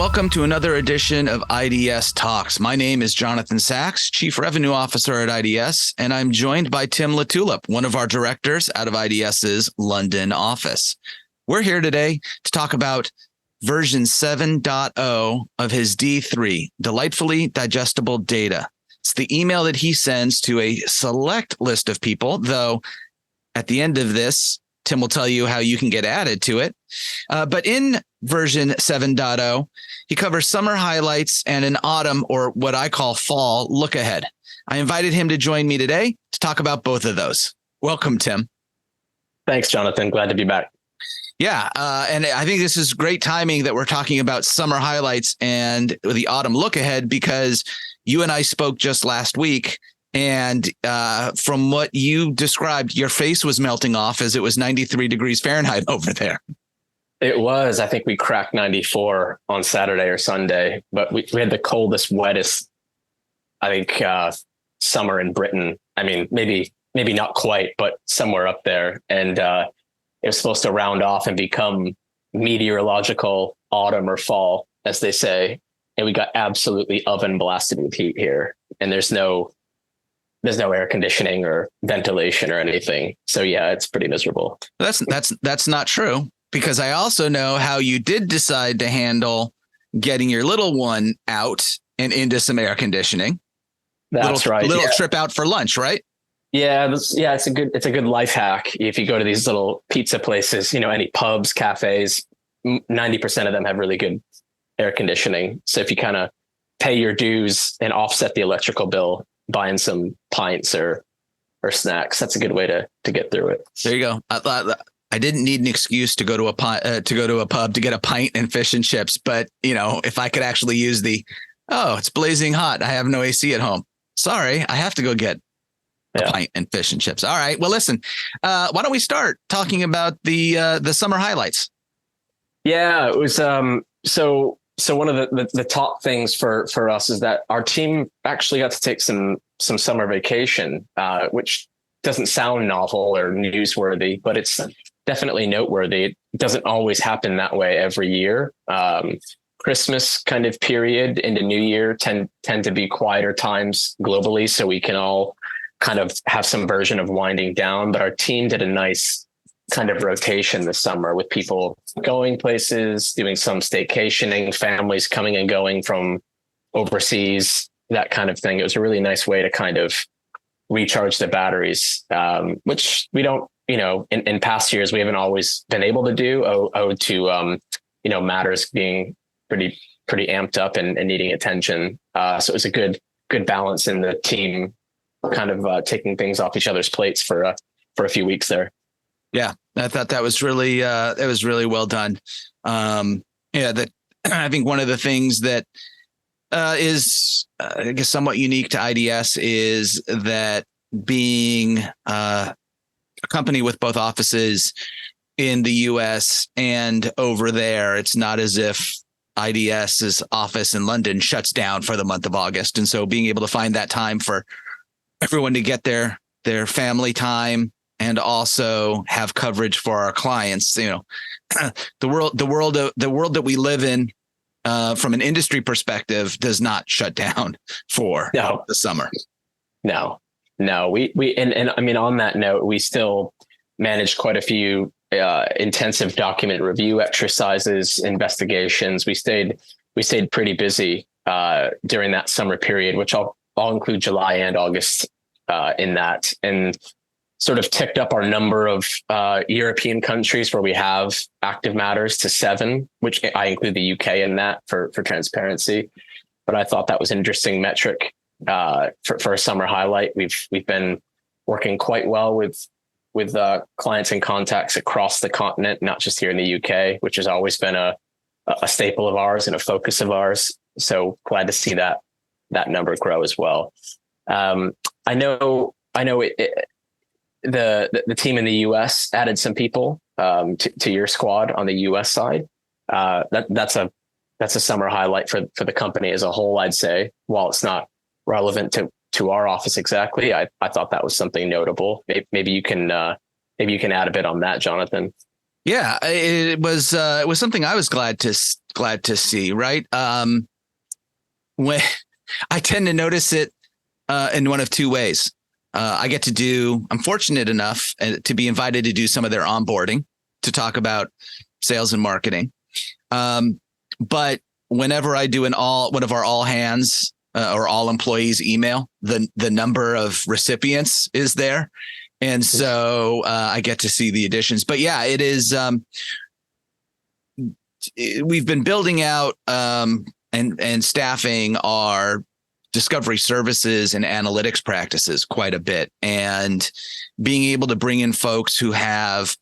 welcome to another edition of iDS Talks. My name is Jonathan Sachs, Chief Revenue Officer at iDS, and I'm joined by Tim LaTulippe, one of our directors out of iDS's London office. We're here today to talk about version 7.0 of his D3, Delightfully Digestible Data. It's the email that he sends to a select list of people, though at the end of this, Tim will tell you how you can get added to it. But in version 7.0, he covers summer highlights and an autumn, or what I call fall, look ahead. I invited him to join me today to talk about both of those. Welcome, Tim. Thanks, Jonathan. Glad to be back. Yeah, and I think this is great timing that we're talking about summer highlights and the autumn look ahead, because you and I spoke just last week. And from what you described, your face was melting off as it was 93 degrees Fahrenheit over there. It was. I think we cracked 94 on Saturday or Sunday, but we had the coldest, wettest, I think, summer in Britain. I mean, maybe not quite, but somewhere up there. And it was supposed to round off and become meteorological autumn or fall, as they say. And we got absolutely oven blasted with heat here. And there's no air conditioning or ventilation or anything. So yeah, it's pretty miserable. That's not true, because I also know how you did decide to handle getting your little one out and into some air conditioning. That's right. Little trip out for lunch, right? Yeah. It's a good life hack. If you go to these little pizza places, any pubs, cafes, 90% of them have really good air conditioning. So if you kind of pay your dues and offset the electrical bill, buying some pints or snacks, that's a good way to get through it. There you go. I didn't need an excuse to go to a pub to get a pint and fish and chips, but if I could actually use it's blazing hot, I have no AC at home, sorry, I have to go get a pint and fish and chips. All right, well, listen, why don't we start talking about the summer highlights? Yeah, it was So one of the top things for us is that our team actually got to take some summer vacation, which doesn't sound novel or newsworthy, but it's definitely noteworthy. It doesn't always happen that way every year. Christmas kind of period into New Year tend to be quieter times globally, so we can all kind of have some version of winding down. But our team did a nice kind of rotation this summer, with people going places, doing some staycationing, families coming and going from overseas, that kind of thing. It was a really nice way to kind of recharge the batteries, which we don't, in past years, we haven't always been able to do, owed to, matters being pretty amped up and needing attention. So it was a good balance in the team kind of taking things off each other's plates for a few weeks there. Yeah, I thought that was really well done. I think one of the things that is, I guess, somewhat unique to iDS is that being a company with both offices in the US and over there, it's not as if iDS's office in London shuts down for the month of August. And so being able to find that time for everyone to get their family time and also have coverage for our clients, the world that we live in, from an industry perspective, does not shut down for the summer. No. We and I mean, on that note, we still managed quite a few intensive document review exercises, investigations. We stayed pretty busy during that summer period, which I'll include July and August in that, and sort of ticked up our number of European countries where we have active matters to 7, which I include the UK in that for transparency. But I thought that was an interesting metric for a summer highlight. We've been working quite well with clients and contacts across the continent, not just here in the UK, which has always been a staple of ours and a focus of ours. So glad to see that number grow as well. I know the team in the US added some people to your squad on the US side. That's a summer highlight for the company as a whole, I'd say. While it's not relevant to our office exactly, I thought that was something notable. Maybe you can add a bit on that, Jonathan. Yeah, it was something I was glad to see. Right. When I tend to notice it in one of two ways. I'm fortunate enough to be invited to do some of their onboarding to talk about sales and marketing. But whenever I do one of our all hands or all employees email, the number of recipients is there. And so I get to see the additions. But yeah, it is. We've been building out and staffing our discovery services and analytics practices quite a bit, and being able to bring in folks who have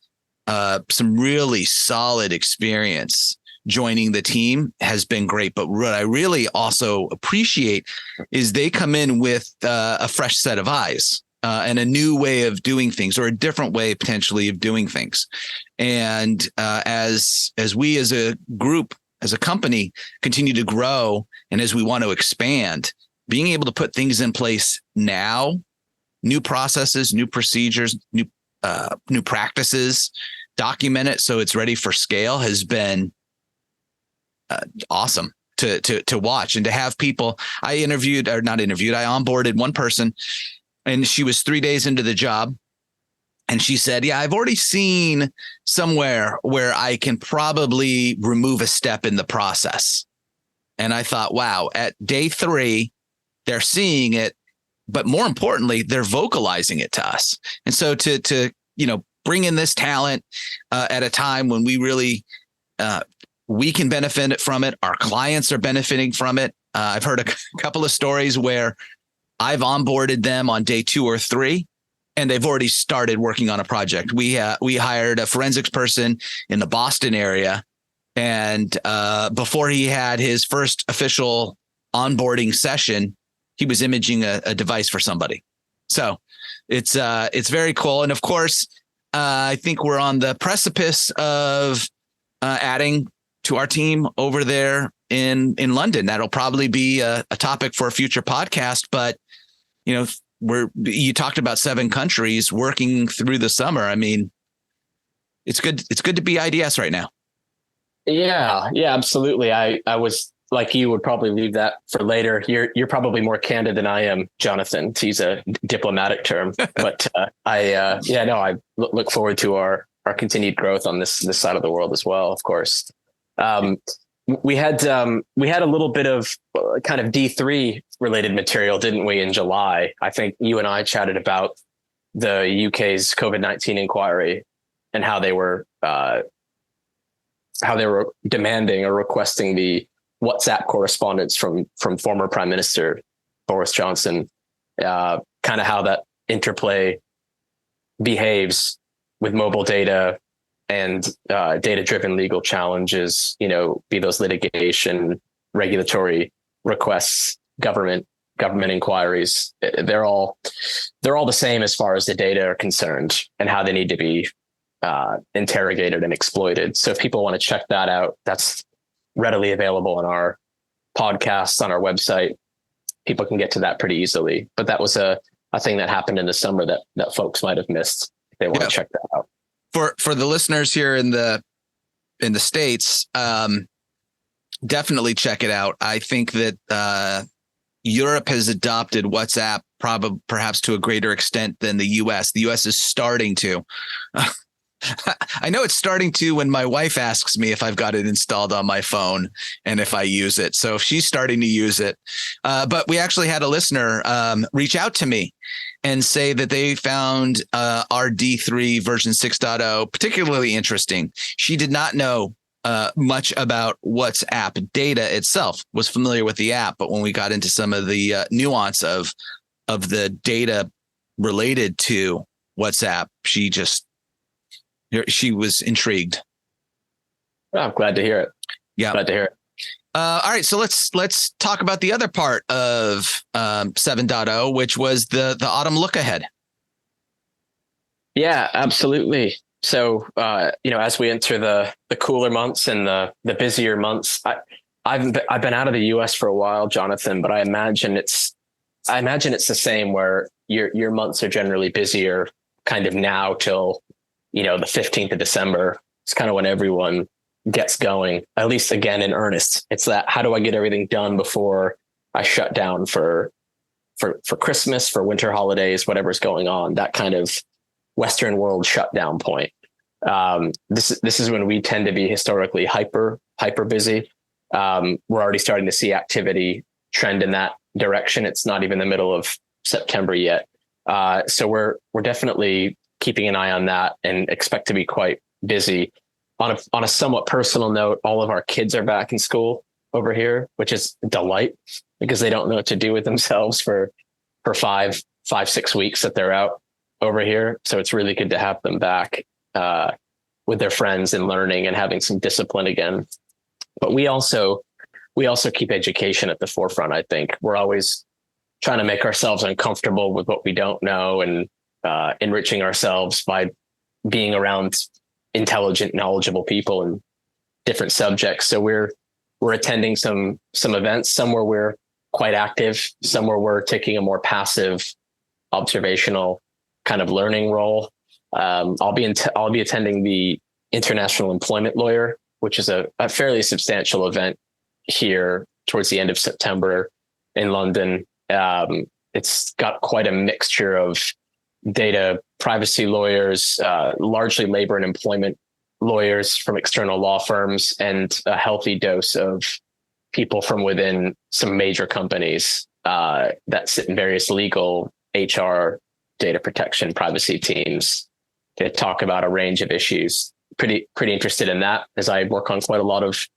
some really solid experience joining the team has been great. But what I really also appreciate is they come in with a fresh set of eyes and a new way of doing things, or a different way potentially of doing things. And as we as a group, as a company, continue to grow, and as we want to expand, being able to put things in place now, new processes, new procedures, new practices, document it so it's ready for scale, has been awesome to watch, and to have people. I onboarded one person, and she was 3 days into the job, and she said, "Yeah, I've already seen somewhere where I can probably remove a step in the process." And I thought, wow, at day 3, they're seeing it, but more importantly, they're vocalizing it to us. And so to bring in this talent at a time when we really we can benefit from it, our clients are benefiting from it. I've heard a couple of stories where I've onboarded them on day 2 or 3, and they've already started working on a project. We hired a forensics person in the Boston area, and before he had his first official onboarding session, he was imaging a device for somebody. So it's very cool. And of course, I think we're on the precipice of adding to our team over there in London. That'll probably be a topic for a future podcast. But you talked about 7 countries working through the summer. I mean, it's good. It's good to be IDS right now. Yeah, absolutely. I was like, you would probably leave that for later. You're probably more candid than I am, Jonathan, to use a diplomatic term. But I look forward to our continued growth on this side of the world as well. Of course, we had a little bit of kind of D3 related material, didn't we, in July? I think you and I chatted about the UK's COVID-19 inquiry and how they were demanding or requesting the WhatsApp correspondence from former Prime Minister Boris Johnson, kind of how that interplay behaves with mobile data and data-driven legal challenges, be those litigation, regulatory requests, government inquiries. They're all the same as far as the data are concerned, and how they need to be interrogated and exploited. So if people want to check that out, that's readily available on our podcast, on our website. People can get to that pretty easily. But that was a thing that happened in the summer that folks might have missed if they want to check that out. For the listeners here in the States, definitely check it out. I think that Europe has adopted WhatsApp perhaps to a greater extent than the US. The US is starting to. I know it's starting to when my wife asks me if I've got it installed on my phone and if I use it. So if she's starting to use it, but we actually had a listener reach out to me and say that they found our D3 version 6.0 particularly interesting. She did not know much about WhatsApp data itself, was familiar with the app, but when we got into some of the nuance of the data related to WhatsApp, she was intrigued. Well, I'm glad to hear it. Yeah. Glad to hear it. All right. So let's talk about the other part of 7.0, which was the autumn look ahead. Yeah, absolutely. So, as we enter the cooler months and the busier months, I've been out of the US for a while, Jonathan, but I imagine it's the same, where your months are generally busier kind of now till the 15th of December. it's kind of when everyone gets going, at least again in earnest. It's that, how do I get everything done before I shut down for Christmas, for winter holidays, whatever's going on, that kind of Western world shutdown point. This is when we tend to be historically hyper busy. We're already starting to see activity trend in that direction. It's not even the middle of September yet. So we're definitely keeping an eye on that and expect to be quite busy. On a somewhat personal note, all of our kids are back in school over here, which is a delight because they don't know what to do with themselves for 5-6 weeks that they're out over here. So it's really good to have them back with their friends and learning and having some discipline again. But we also keep education at the forefront. I think we're always trying to make ourselves uncomfortable with what we don't know and enriching ourselves by being around intelligent, knowledgeable people in different subjects. So we're attending some events, some where we're quite active, some where we're taking a more passive, observational kind of learning role. I'll be attending the International Employment Lawyer, which is a fairly substantial event here towards the end of September in London. It's got quite a mixture of data privacy lawyers, largely labor and employment lawyers from external law firms, and a healthy dose of people from within some major companies that sit in various legal, HR, data protection, privacy teams to talk about a range of issues. Pretty interested in that, as I work on quite a lot of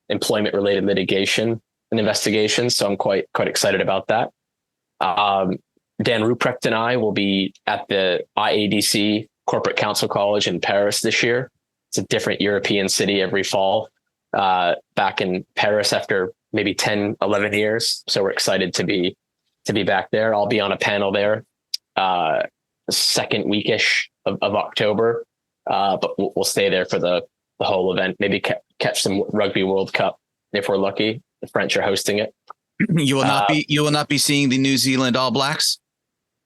employment related litigation and investigations. So I'm quite excited about that. Dan Ruprecht and I will be at the IADC Corporate Counsel College in Paris this year. It's a different European city every fall, back in Paris after maybe 10, 11 years. So we're excited to be back there. I'll be on a panel there, the second weekish of October. But we'll stay there for the whole event, maybe catch some Rugby World Cup if we're lucky. The French are hosting it. You will not be seeing the New Zealand All Blacks.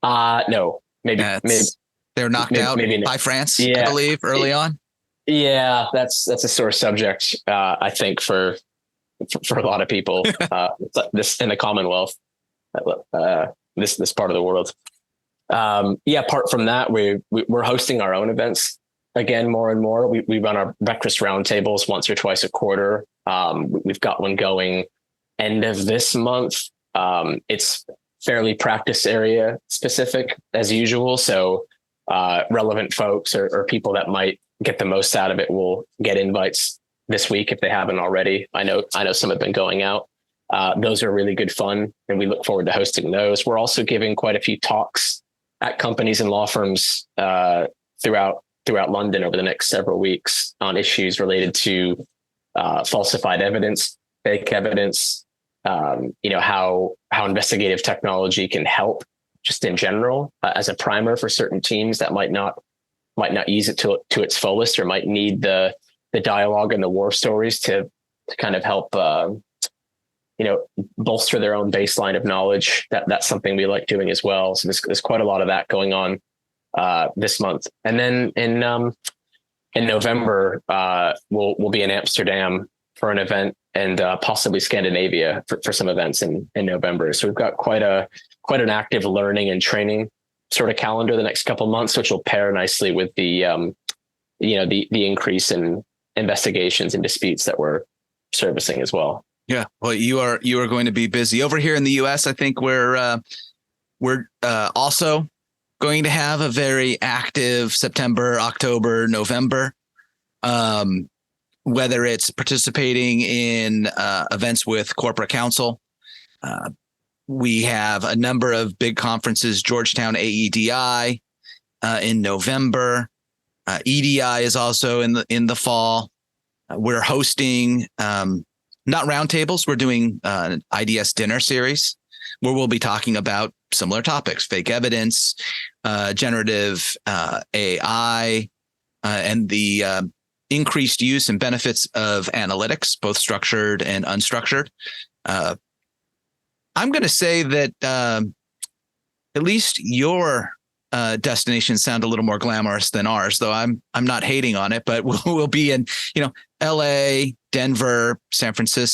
No, maybe they're knocked out by France, I believe, early on. Yeah, that's a sore subject, I think, for a lot of people. This in the Commonwealth, this part of the world. Apart from that, we're hosting our own events again more and more. We run our breakfast roundtables once or twice a quarter. We've got one going end of this month. It's fairly practice area specific as usual. So relevant folks or people that might get the most out of it will get invites this week if they haven't already. I know some have been going out. Those are really good fun, and we look forward to hosting those. We're also giving quite a few talks at companies and law firms throughout London over the next several weeks on issues related to falsified evidence, fake evidence, how investigative technology can help just in general as a primer for certain teams that might not use it to its fullest, or might need the dialogue and the war stories to kind of help bolster their own baseline of knowledge. That's something we like doing as well. So there's quite a lot of that going on this month. And then in November, we'll be in Amsterdam for an event, and possibly Scandinavia for some events in November. So we've got quite an active learning and training sort of calendar the next couple of months, which will pair nicely with the increase in investigations and disputes that we're servicing as well. Yeah, well, you are going to be busy over here in the U.S. I think we're also going to have a very active September, October, November. Whether it's participating in events with corporate counsel. We have a number of big conferences, Georgetown AEDI in November. EDI is also in the fall. We're hosting not roundtables. We're doing an iDS dinner series where we'll be talking about similar topics: fake evidence, generative AI, and the increased use and benefits of analytics, both structured and unstructured. I'm going to say that at least your destinations sound a little more glamorous than ours, though I'm not hating on it, but we'll be in, LA, Denver, San Francisco.